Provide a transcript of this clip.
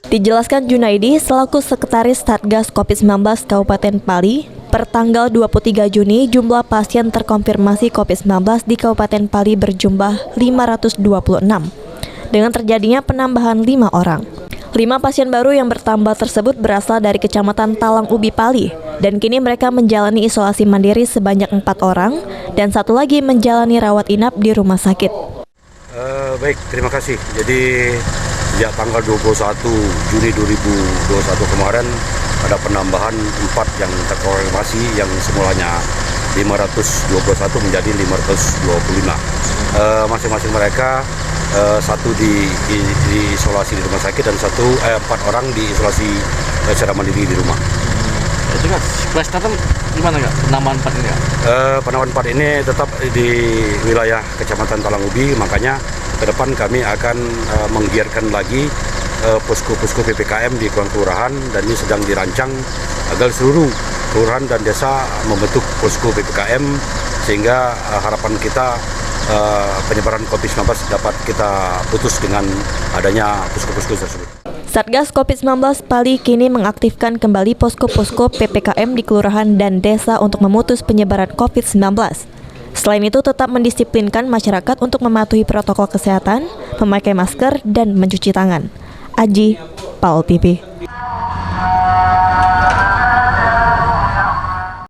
Dijelaskan Junaidi selaku Sekretaris Satgas COVID-19 Kabupaten Pali, per tanggal 23 Juni jumlah pasien terkonfirmasi COVID-19 di Kabupaten Pali berjumlah 526, dengan terjadinya penambahan 5 orang. 5 pasien baru yang bertambah tersebut berasal dari Kecamatan Talang Ubi Pali, dan kini mereka menjalani isolasi mandiri sebanyak 4 orang, dan satu lagi menjalani rawat inap di rumah sakit. Baik, terima kasih. Jadi sejak tanggal 21 Juni 2021 kemarin ada penambahan 4 yang terkonfirmasi yang semulanya 521 menjadi 525. Masing-masing mereka satu diisolasi di rumah sakit dan 4 orang diisolasi secara mandiri di rumah. Itu kan klaster gimana nggak penambahan 4 ini? Penambahan 4 ini tetap di wilayah Kecamatan Talang Ubi, makanya ke depan kami akan menggiarkan lagi posko-posko PPKM di kelurahan, dan ini sedang dirancang agar seluruh kelurahan dan desa membentuk posko PPKM sehingga harapan kita penyebaran COVID-19 dapat kita putus dengan adanya posko-posko tersebut. Satgas COVID-19 Pali kini mengaktifkan kembali posko-posko PPKM di kelurahan dan desa untuk memutus penyebaran COVID-19. Selain itu, tetap mendisiplinkan masyarakat untuk mematuhi protokol kesehatan, memakai masker, dan mencuci tangan. Aji, PAL TV.